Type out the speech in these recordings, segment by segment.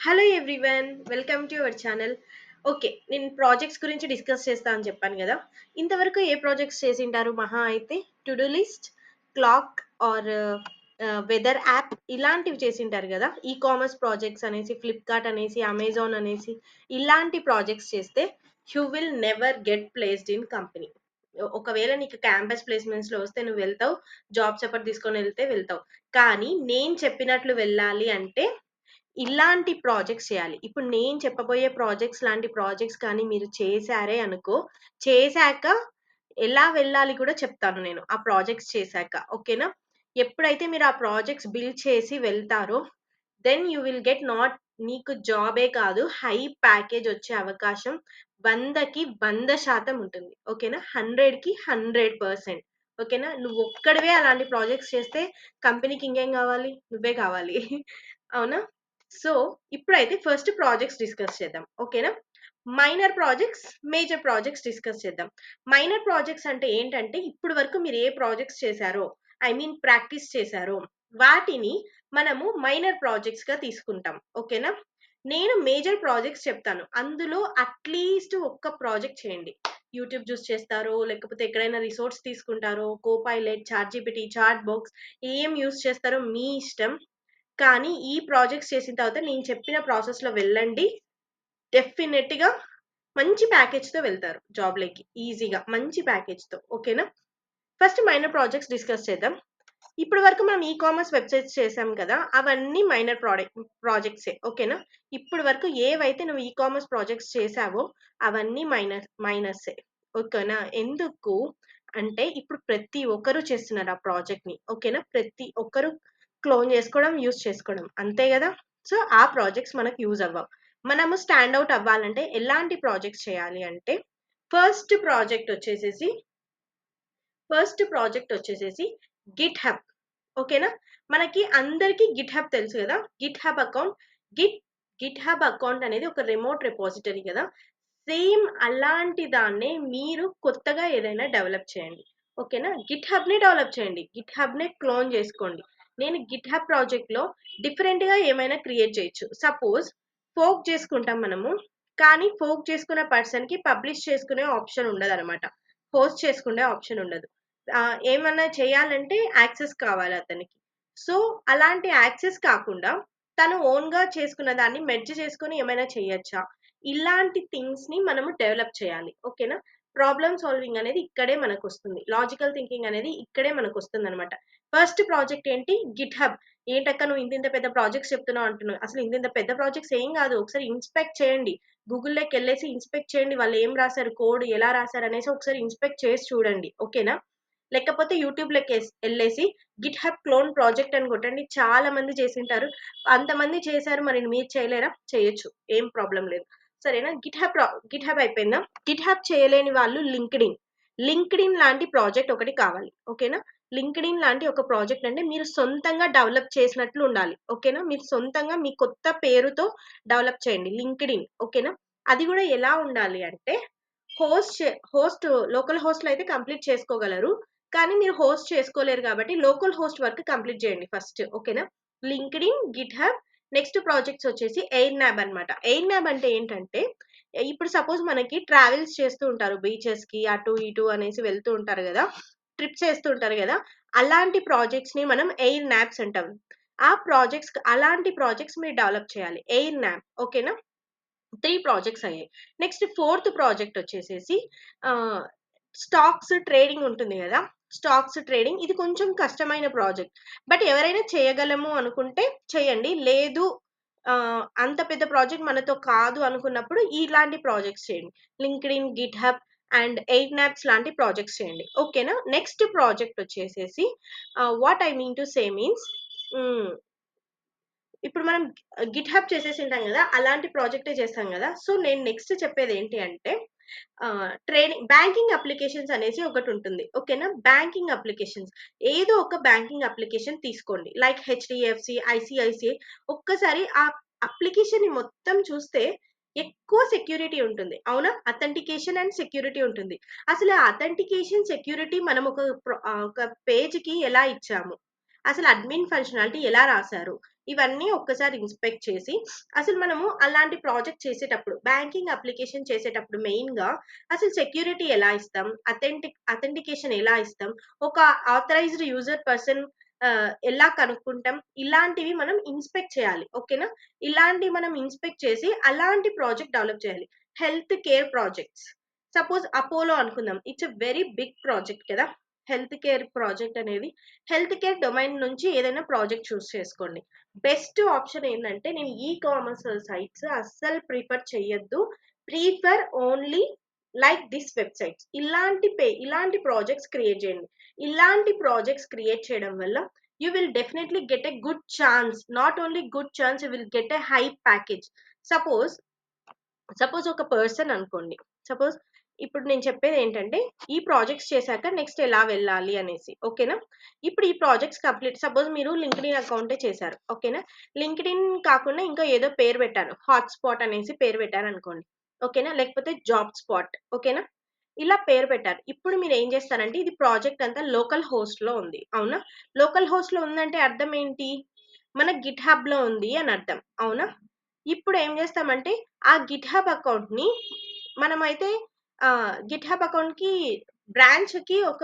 Hello everyone, welcome to our channel. Okay, నేను projects గురించి discuss చేస్తా అని చెప్పాను కదా. ఇంతవరకు ఏ ప్రాజెక్ట్స్ చేసింటారు? మహా అయితే to do list, clock or weather app ఇలాంటివి చేసింటారు కదా. ఈ కామర్స్ ప్రాజెక్ట్స్ అనేసి, ఫ్లిప్కార్ట్ అనేసి, అమెజాన్ అనేసి ఇలాంటి ప్రాజెక్ట్స్ చేస్తే you will never get placed in company. ఒకవేళ నీకు క్యాంపస్ ప్లేస్మెంట్స్ లో వస్తే నువ్వు వెళ్తావు, జాబ్స్ ఎప్పుడు తీసుకొని వెళ్తావు. కానీ నేను చెప్పినట్లు వెళ్ళాలి అంటే ఇలాంటి ప్రాజెక్ట్స్ చేయాలి. ఇప్పుడు నేను చెప్పబోయే ప్రాజెక్ట్స్ లాంటి ప్రాజెక్ట్స్ కానీ మీరు చేశారే అనుకో, చేశాక ఎలా వెళ్ళాలి కూడా చెప్తాను నేను ఆ ప్రాజెక్ట్స్ చేశాక. ఓకేనా? ఎప్పుడైతే మీరు ఆ ప్రాజెక్ట్స్ బిల్డ్ చేసి వెళ్తారో then you will get not నీకు జాబే కాదు, హై ప్యాకేజ్ వచ్చే అవకాశం 100కి 100% ఉంటుంది. ఓకేనా? 100కి 100%. ఓకేనా? నువ్వు ఒక్కడివే అలాంటి ప్రాజెక్ట్స్ చేస్తే కంపెనీకి ఇంకేం కావాలి? నువ్వే కావాలి. అవునా? సో ఇప్పుడైతే ఫస్ట్ ప్రాజెక్ట్స్ డిస్కస్ చేద్దాం. ఓకేనా? Minor projects, major projects discuss చేద్దాం. మైనర్ ప్రాజెక్ట్స్ అంటే ఏంటంటే ఇప్పుడు వరకు మీరు ఏ ప్రాజెక్ట్స్ చేశారో, ఐ మీన్ ప్రాక్టీస్ చేశారో వాటిని మనము మైనర్ ప్రాజెక్ట్స్ గా తీసుకుంటాం. ఓకేనా? నేను మేజర్ ప్రాజెక్ట్స్ చెప్తాను. అందులో అట్లీస్ట్ ఒక్క ప్రాజెక్ట్ చేయండి. యూట్యూబ్ చూస్ చేస్తారో, లేకపోతే ఎక్కడైనా రిసోర్స్ తీసుకుంటారో, Copilot, chat GPT, chat box ఏం యూస్ చేస్తారో మీ ఇష్టం. కానీ ఈ ప్రాజెక్ట్స్ చేసిన తర్వాత నేను చెప్పిన ప్రాసెస్ లో వెళ్ళండి. డెఫినెట్ గా మంచి ప్యాకేజ్ తో వెళ్తారు జాబ్ లకి, ఈజీగా మంచి ప్యాకేజ్ తో. ఓకేనా? ఫస్ట్ మైనర్ ప్రాజెక్ట్స్ డిస్కస్ చేద్దాం. ఇప్పటి వరకు మనం ఈ కామర్స్ వెబ్సైట్స్ చేసాం కదా, అవన్నీ మైనర్ ప్రాజెక్ట్సే. ఓకేనా? ఇప్పటి వరకు ఏవైతే నువ్వు ఈ కామర్స్ ప్రాజెక్ట్స్ చేసావో అవన్నీ మైనర్సే. ఓకేనా? ఎందుకు అంటే ఇప్పుడు ప్రతి ఒక్కరు చేస్తున్నారు ఆ ప్రాజెక్ట్ ని. ఓకేనా? ప్రతి ఒక్కరు క్లోన్ చేసుకోవడం, యూజ్ చేసుకోవడం, అంతే కదా. సో ఆ ప్రాజెక్ట్స్ మనకు యూజ్ అవ్వవు. మనము స్టాండ్ అవుట్ అవ్వాలంటే ఎలాంటి ప్రాజెక్ట్స్ చేయాలి అంటే ఫస్ట్ ప్రాజెక్ట్ వచ్చేసేసి గిట్ హబ్. ఓకేనా? మనకి అందరికి గిట్ హబ్ తెలుసు కదా. Git hub account, Git hub account అనేది ఒక రిమోట్ రిపోజిటరీ కదా. సేమ్ అలాంటి దాన్నే మీరు కొత్తగా ఏదైనా డెవలప్ చేయండి. ఓకేనా? గిట్ హబ్ ని డెవలప్ చేయండి, గిట్ హబ్ ని క్లోన్ చేసుకోండి. నేను గిట్ హబ్ ప్రాజెక్ట్ లో డిఫరెంట్ గా ఏమైనా క్రియేట్ చేయొచ్చు. సపోజ్ ఫోక్ చేసుకుంటాం మనము, కానీ ఫోక్ చేసుకునే పర్సన్ కి పబ్లిష్ చేసుకునే ఆప్షన్ ఉండదు అనమాట. హోస్ట్ చేసుకునే ఆప్షన్ ఉండదు. ఏమన్నా చేయాలంటే యాక్సెస్ కావాలి అతనికి. సో అలాంటి యాక్సెస్ కాకుండా తను ఓన్ గా చేసుకున్న దాన్ని మెర్జ్ చేసుకొని ఏమైనా చేయొచ్చా? ఇలాంటి థింగ్స్ ని మనము డెవలప్ చేయాలి. ఓకేనా? ప్రాబ్లమ్ సాల్వింగ్ అనేది ఇక్కడే మనకు వస్తుంది, లాజికల్ థింకింగ్ అనేది ఇక్కడే మనకు వస్తుంది అనమాట. ఫస్ట్ ప్రాజెక్ట్ ఏంటి? Git hub. ఏంటక్క నువ్వు ఇంత పెద్ద ప్రాజెక్ట్స్ చెప్తున్నావు అంటున్నావు. అసలు ఇంత పెద్ద ప్రాజెక్ట్స్ ఏం కాదు. ఒకసారి ఇన్స్పెక్ట్ చేయండి, గూగుల్లోకి వెళ్ళేసి ఇన్స్పెక్ట్ చేయండి, వాళ్ళు ఏం రాశారు, కోడ్ ఎలా రాశారు అనేసి ఒకసారి ఇన్స్పెక్ట్ చేసి చూడండి. ఓకేనా? లేకపోతే యూట్యూబ్ లోకి వెళ్ళేసి గిట్ హబ్ క్లోన్ ప్రాజెక్ట్ అని కొట్టండి, చాలా మంది చేసింటారు. అంతమంది చేశారు, మరి మీరు చేయలేరా? చేయొచ్చు, ఏం ప్రాబ్లం లేదు. సరేనా? గిట్ హబ్ అయిపోయిందా? గిట్ హబ్ చేయలేని వాళ్ళు లింక్డ్ ఇన్ లాంటి ప్రాజెక్ట్ ఒకటి కావాలి. ఓకేనా? లింక్డ్ ఇన్ లాంటి ఒక ప్రాజెక్ట్ అంటే మీరు సొంతంగా డెవలప్ చేసినట్లు ఉండాలి. ఓకేనా? మీరు సొంతంగా మీ కొత్త పేరుతో డెవలప్ చేయండి లింక్డ్ ఇన్. ఓకేనా? అది కూడా ఎలా ఉండాలి అంటే హోస్ట్ లోకల్ హోస్ట్ లో అయితే కంప్లీట్ చేసుకోగలరు, కానీ మీరు హోస్ట్ చేసుకోలేరు కాబట్టి లోకల్ హోస్ట్ వర్క్ కంప్లీట్ చేయండి ఫస్ట్. ఓకేనా? Linked in, Git hub. Next projects వచ్చేసి ఎయిర్ న్యాబ్ అనమాట. ఎయిర్ న్యాబ్ అంటే ఏంటంటే ఇప్పుడు సపోజ్ మనకి ట్రావెల్స్ చేస్తూ ఉంటారు, బీచెస్ కి అటు ఇటు అనేసి వెళ్తూ ఉంటారు కదా, ట్రిప్స్ చేస్తూ ఉంటారు కదా. అలాంటి ప్రాజెక్ట్స్ ని మనం ఎయిర్ న్యాబ్స్ అంటాం. అలాంటి ప్రాజెక్ట్స్ మీరు డెవలప్ చేయాలి, ఎయిర్ న్యాబ్. ఓకేనా? 3 ప్రాజెక్ట్స్ అయ్యాయి. నెక్స్ట్ ఫోర్త్ ప్రాజెక్ట్ వచ్చేసేసి స్టాక్స్ ట్రేడింగ్ ఉంటుంది కదా. స్టాక్స్ ట్రేడింగ్ ఇది కొంచెం కష్టమైన ప్రాజెక్ట్, బట్ ఎవరైనా చేయగలము అనుకుంటే చేయండి. లేదు అంత పెద్ద ప్రాజెక్ట్ మనతో కాదు అనుకున్నప్పుడు ఇలాంటి ప్రాజెక్ట్స్ చేయండి. Linked in, Git hub and eight న్యాప్స్ లాంటి ప్రాజెక్ట్స్ చేయండి. ఓకేనా? నెక్స్ట్ ప్రాజెక్ట్ వచ్చేసేసి what I mean to say means, ఇప్పుడు మనం గిట్ హబ్ చేసేసి ఉంటాం కదా, అలాంటి ప్రాజెక్టే చేస్తాం కదా. సో నేను నెక్స్ట్ చెప్పేది ఏంటి అంటే ట్రేడింగ్ బ్యాంకింగ్ అప్లికేషన్స్ అనేసి ఒకటి ఉంటుంది. ఓకేనా? బ్యాంకింగ్ అప్లికేషన్స్, ఏదో ఒక బ్యాంకింగ్ అప్లికేషన్ తీసుకోండి, లైక్ హెచ్డిఎఫ్సి, ఐసిఐసిఐ. ఒక్కసారి ఆ అప్లికేషన్ ని మొత్తం చూస్తే ఎక్కువ సెక్యూరిటీ ఉంటుంది. అవునా? అథెంటికేషన్ అండ్ సెక్యూరిటీ ఉంటుంది. అసలు ఆ అథెంటికేషన్ సెక్యూరిటీ మనం ఒక పేజ్ కి ఎలా ఇచ్చాము, అసలు అడ్మిన్ ఫంక్షనాలిటీ ఎలా రాశారు, ఇవన్నీ ఒక్కసారి ఇన్స్పెక్ట్ చేసి అసలు మనము అలాంటి ప్రాజెక్ట్ చేసేటప్పుడు బ్యాంకింగ్ అప్లికేషన్ చేసేటప్పుడు మెయిన్గా అసలు సెక్యూరిటీ ఎలా ఇస్తాం, అథెంటికేషన్ ఎలా ఇస్తాం, ఒక ఆథరైజ్డ్ యూజర్ పర్సన్ ఎలా కనుక్కుంటాం, ఇలాంటివి మనం ఇన్స్పెక్ట్ చేయాలి. ఓకేనా? ఇలాంటివి మనం ఇన్స్పెక్ట్ చేసి అలాంటి ప్రాజెక్ట్ డెవలప్ చేయాలి. Health care projects, suppose Apollo అనుకుందాం, it's a very big project కదా. హెల్త్ కేర్ ప్రాజెక్ట్ అనేది హెల్త్ కేర్ డొమైన్ నుంచి ఏదైనా ప్రాజెక్ట్ చూస్ చేసుకోండి. బెస్ట్ ఆప్షన్ ఏంటంటే నేను ఈ కామర్స్ సైట్స్ అస్సలు ప్రిఫర్ చెయ్యొద్దు. Prefer only like this websites. ఇలాంటి ప్రాజెక్ట్స్ క్రియేట్ చేయండి. ఇలాంటి ప్రాజెక్ట్స్ క్రియేట్ చేయడం వల్ల you will definitely get a good chance. Not only good chance, you will get a high package. Suppose ఒక person అనుకోండి. Suppose ఇప్పుడు నేను చెప్పేది ఏంటంటే ఈ ప్రాజెక్ట్స్ చేశాక నెక్స్ట్ ఎలా వెళ్ళాలి అనేసి. ఓకేనా? ఇప్పుడు ఈ ప్రాజెక్ట్స్ కంప్లీట్, సపోజ్ మీరు లింక్డ్ఇన్ అకౌంటే చేశారు. ఓకేనా? లింక్డ్ఇన్ కాకుండా ఇంకా ఏదో పేరు పెట్టాను, హాట్స్పాట్ అనేసి పేరు పెట్టారు అనుకోండి. ఓకేనా? లేకపోతే జాబ్ స్పాట్. ఓకేనా? ఇలా పేరు పెట్టారు. ఇప్పుడు మీరు ఏం చేస్తారంటే ఇది ప్రాజెక్ట్ అంతా లోకల్ హోస్ట్ లో ఉంది. అవునా? లోకల్ హోస్ట్ లో ఉందంటే అర్థం ఏంటి? మన గిట్ హబ్ లో ఉంది అని అర్థం. అవునా? ఇప్పుడు ఏం చేస్తామంటే ఆ గిట్ హబ్ అకౌంట్ ని మనమైతే గిట్ హబ్ అకౌంట్ కి బ్రాంచ్ కి ఒక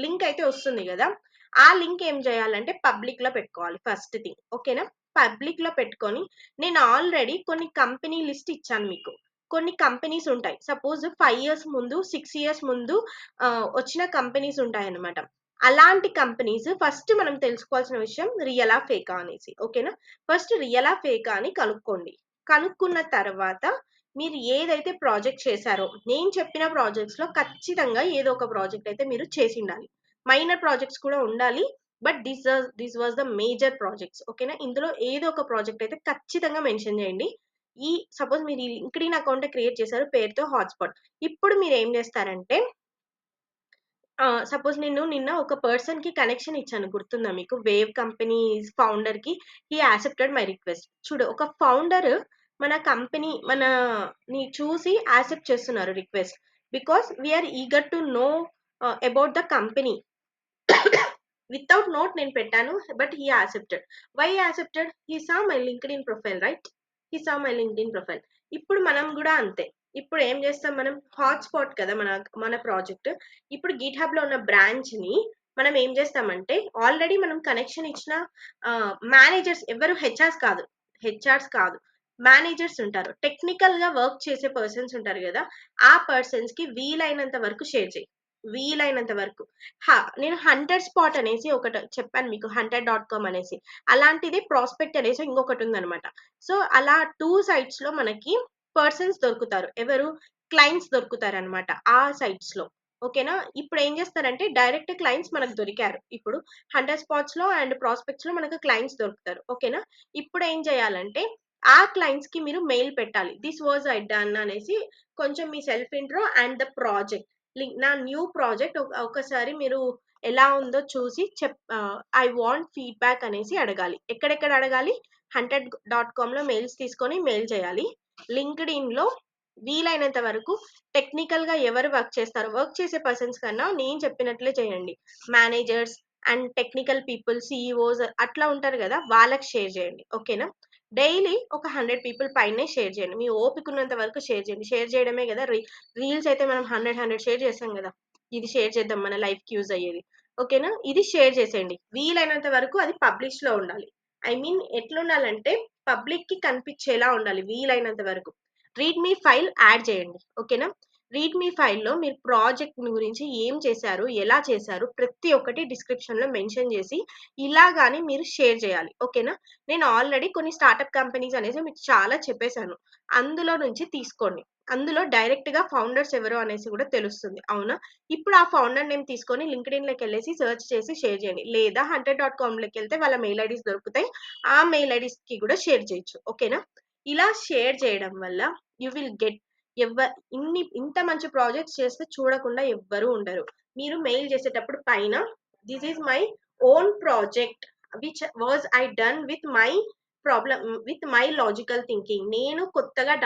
లింక్ అయితే వస్తుంది కదా. ఆ లింక్ ఏం చేయాలంటే పబ్లిక్ లో పెట్టుకోవాలి ఫస్ట్ థింగ్. ఓకేనా? పబ్లిక్ లో పెట్టుకొని నేను ఆల్రెడీ కొన్ని కంపెనీ లిస్ట్ ఇచ్చాను మీకు. కొన్ని కంపెనీస్ ఉంటాయి. సపోజ్ 5 years ముందు 6 years ముందు వచ్చిన కంపెనీస్ ఉంటాయి అన్నమాట. అలాంటి కంపెనీస్ ఫస్ట్ మనం తెలుసుకోవాల్సిన విషయం రియలా ఫేకా అనేసి. ఓకేనా? ఫస్ట్ రియలా ఫేకా అని కనుక్కోండి. కనుక్కున్న తర్వాత మీరు ఏదైతే ప్రాజెక్ట్ చేశారో, నేను చెప్పిన ప్రాజెక్ట్స్ లో ఖచ్చితంగా ఏదో ఒక ప్రాజెక్ట్ అయితే మీరు చేసి ఉండాలి. మైనర్ ప్రాజెక్ట్స్ కూడా ఉండాలి, but this was the major projects. ఓకేనా? ఇందులో ఏదో ఒక ప్రాజెక్ట్ అయితే ఖచ్చితంగా మెన్షన్ చేయండి. సపోజ్ మీరు ఈ లింక్డ్ఇన్ అకౌంట్ క్రియేట్ చేశారు పేరుతో హాట్స్పాట్. ఇప్పుడు మీరు ఏం చేస్తారంటే సపోజ్ నేను నిన్న ఒక పర్సన్ కి కనెక్షన్ ఇచ్చాను, గుర్తుందా మీకు? వేవ్ కంపెనీ ఫౌండర్ కి హీ యాక్సెప్టెడ్ మై రిక్వెస్ట్. చూడు, ఒక ఫౌండర్ మన కంపెనీ ని చూసి యాక్సెప్ట్ చేస్తున్నారు request, because we're eager to know about the company. Without note నేను పెట్టాను, but he accepted. Why accepted? He saw my LinkedIn profile, right? He saw my LinkedIn profile. ఇప్పుడు మనం కూడా అంతే. ఇప్పుడు ఏం చేస్తాం మనం? హాట్స్పాట్ కదా మన ప్రాజెక్ట్. ఇప్పుడు గిట్ హబ్ లో ఉన్న బ్రాంచ్ ని మనం ఏం చేస్తామంటే ఆల్రెడీ మనం కనెక్షన్ ఇచ్చిన మేనేజర్స్ ఎవరు హెచ్ఆర్స్ కాదు, మేనేజర్స్ ఉంటారు. టెక్నికల్ గా వర్క్ చేసే పర్సన్స్ ఉంటారు కదా, ఆ పర్సన్స్ కి వీలైనంత వరకు షేర్ చేయి. వీలైనంత వరకు. నేను హంటర్ స్పాట్ అనేసి ఒకటి చెప్పాను మీకు, hunter.com అనేసి. అలాంటిది ప్రాస్పెక్ట్ అనేసి ఇంకొకటి ఉందన్నమాట. సో అలా 2 sites లో మనకి పర్సన్స్ దొరుకుతారు. ఎవరు? క్లయింట్స్ దొరుకుతారు అనమాట ఆ సైట్స్ లో. ఓకేనా? ఇప్పుడు ఏం చేస్తారంటే డైరెక్ట్ క్లయింట్స్ మనకు దొరికారు. ఇప్పుడు హంటర్ స్పాట్స్ లో అండ్ ప్రాస్పెక్ట్స్ లో మనకు క్లయింట్స్ దొరుకుతారు. ఓకేనా? ఇప్పుడు ఏం చేయాలంటే ఆ క్లయింట్స్ కి మీరు మెయిల్ పెట్టాలి. దిస్ వాజ్ ఐ డన్ అనేసి కొంచెం మీ self intro and the project నా న్యూ ప్రాజెక్ట్ ఒకసారి మీరు ఎలా ఉందో చూసి ఐ వాంట్ ఫీడ్బ్యాక్ అనేసి అడగాలి. ఎక్కడెక్కడ అడగాలి? hunter.com లో మెయిల్స్ తీసుకొని మెయిల్ చేయాలి. లింక్డ్ఇన్ లో వీలైనంత వరకు టెక్నికల్ గా ఎవరు వర్క్ చేసే పర్సన్స్ కన్నా నేను చెప్పినట్లే చేయండి. Managers and technical people, CEOs అట్లా ఉంటారు కదా, వాళ్ళకి షేర్ చేయండి. ఓకేనా? డైలీ ఒక 100 పీపుల్ పైనే షేర్ చేయండి. మీ ఓపిక ఉన్నంత వరకు షేర్ చేయండి. షేర్ చేయడమే కదా, రీల్స్ అయితే మనం 100 షేర్ చేస్తాం కదా. ఇది షేర్ చేద్దాం, మన లైఫ్ కి యూజ్ అయ్యేది. ఓకేనా? ఇది షేర్ చేసేయండి. వీలైనంత వరకు అది పబ్లిష్ లో ఉండాలి. ఐ మీన్ ఎట్లా ఉండాలంటే పబ్లిక్ కి కనిపించేలా ఉండాలి వీలైనంత వరకు. రీడ్ మీ ఫైల్ యాడ్ చేయండి. ఓకేనా? రీడ్ మీ ఫైల్లో మీరు ప్రాజెక్ట్ గురించి ఏం చేశారు, ఎలా చేశారు, ప్రతి ఒక్కటి డిస్క్రిప్షన్ లో మెన్షన్ చేసి ఇలాగాని మీరు షేర్ చేయాలి. ఓకేనా? నేను ఆల్రెడీ కొన్ని స్టార్ట్అప్ కంపెనీస్ అనేసి మీకు చాలా చెప్పేశాను, అందులో నుంచి తీసుకోండి. అందులో డైరెక్ట్ గా ఫౌండర్స్ ఎవరు అనేసి కూడా తెలుస్తుంది. అవునా? ఇప్పుడు ఆ ఫౌండర్ నేమ్ తీసుకొని లింక్డ్ఇన్ లోకి వెళ్ళేసి సెర్చ్ చేసి షేర్ చేయండి. లేదా hunter.com లోకి వెళ్తే వాళ్ళ మెయిల్ ఐడీస్ దొరుకుతాయి, ఆ మెయిల్ ఐడీస్ కి కూడా షేర్ చేయొచ్చు. ఓకేనా? ఇలా షేర్ చేయడం వల్ల యూ విల్ గెట్ ఇంత మంచి ప్రాజెక్ట్స్ చేస్తే చూడకుండా ఎవ్వరు ఉండరు. మీరు మెయిల్ చేసేటప్పుడు పైన this is my own project which was I done with my logical thinking. నేను కొత్తగా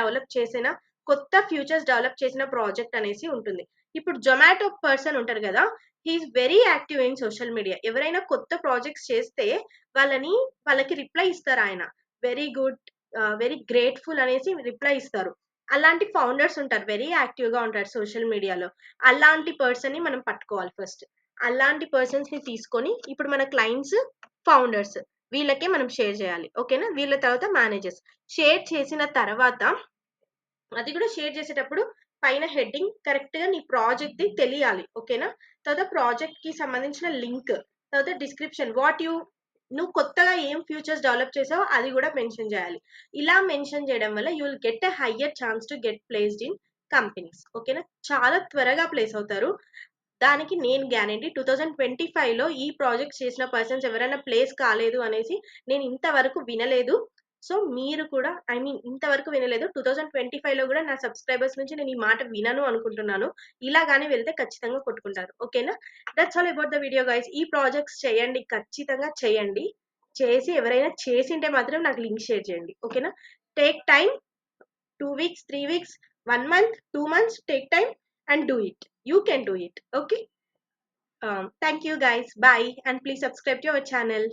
కొత్త ఫ్యూచర్స్ డెవలప్ చేసిన ప్రాజెక్ట్ అనేసి ఉంటుంది. ఇప్పుడు జొమాటో పర్సన్ ఉంటారు కదా, he is very active in social media. ఎవరైనా కొత్త ప్రాజెక్ట్స్ చేస్తే వాళ్ళకి రిప్లై ఇస్తారు ఆయన. వెరీ గుడ్, వెరీ గ్రేట్ఫుల్ అనేసి రిప్లై ఇస్తారు. అలాంటి ఫౌండర్స్ ఉంటారు, వెరీ యాక్టివ్ గా ఉంటారు సోషల్ మీడియాలో. అలాంటి పర్సన్ ని మనం పట్టుకోవాలి ఫస్ట్. అలాంటి పర్సన్స్ ని తీసుకొని ఇప్పుడు మన క్లయింట్స్, ఫౌండర్స్, వీళ్ళకే మనం షేర్ చేయాలి. ఓకేనా? వీళ్ళ తర్వాత మేనేజర్స్. షేర్ చేసిన తర్వాత అది కూడా షేర్ చేసేటప్పుడు పైన హెడ్డింగ్ కరెక్ట్ గా నీ ప్రాజెక్ట్ ది తెలియాలి. ఓకేనా? తర్వాత ప్రాజెక్ట్ కి సంబంధించిన లింక్, తర్వాత డిస్క్రిప్షన్, నువ్వు కొత్తగా ఏం ఫ్యూచర్స్ డెవలప్ చేసావో అది కూడా మెన్షన్ చేయాలి. ఇలా మెన్షన్ చేయడం వల్ల you will get a higher chance to get placed in companies. ఓకేనా? చాలా త్వరగా ప్లేస్ అవుతారు. దానికి నేను గ్యారంటీ. 2025 లో ఈ ప్రాజెక్ట్ చేసిన పర్సన్స్ ఎవరైనా ప్లేస్ కాలేదు అనేసి నేను ఇంతవరకు వినలేదు. సో మీరు కూడా, ఐ మీన్ ఇంతవరకు వినలేదు. 2025 లో కూడా నా సబ్స్క్రైబర్స్ నుంచి నేను ఈ మాట వినను అనుకుంటున్నాను. ఇలాగానే వెళ్తే ఖచ్చితంగా కొట్టుకుంటారు. ఓకేనా? That's all about the video guys. ఈ ప్రాజెక్ట్స్ చేయండి, ఖచ్చితంగా చేయండి. చేసి ఎవరైనా చేసింటే మాత్రం నాకు లింక్ షేర్ చేయండి. ఓకేనా? Take time, 2 weeks, 3 weeks, 1 month, 2 months, take time and do it. You can do it. Okay? Thank you guys. Bye. And please subscribe to our channel.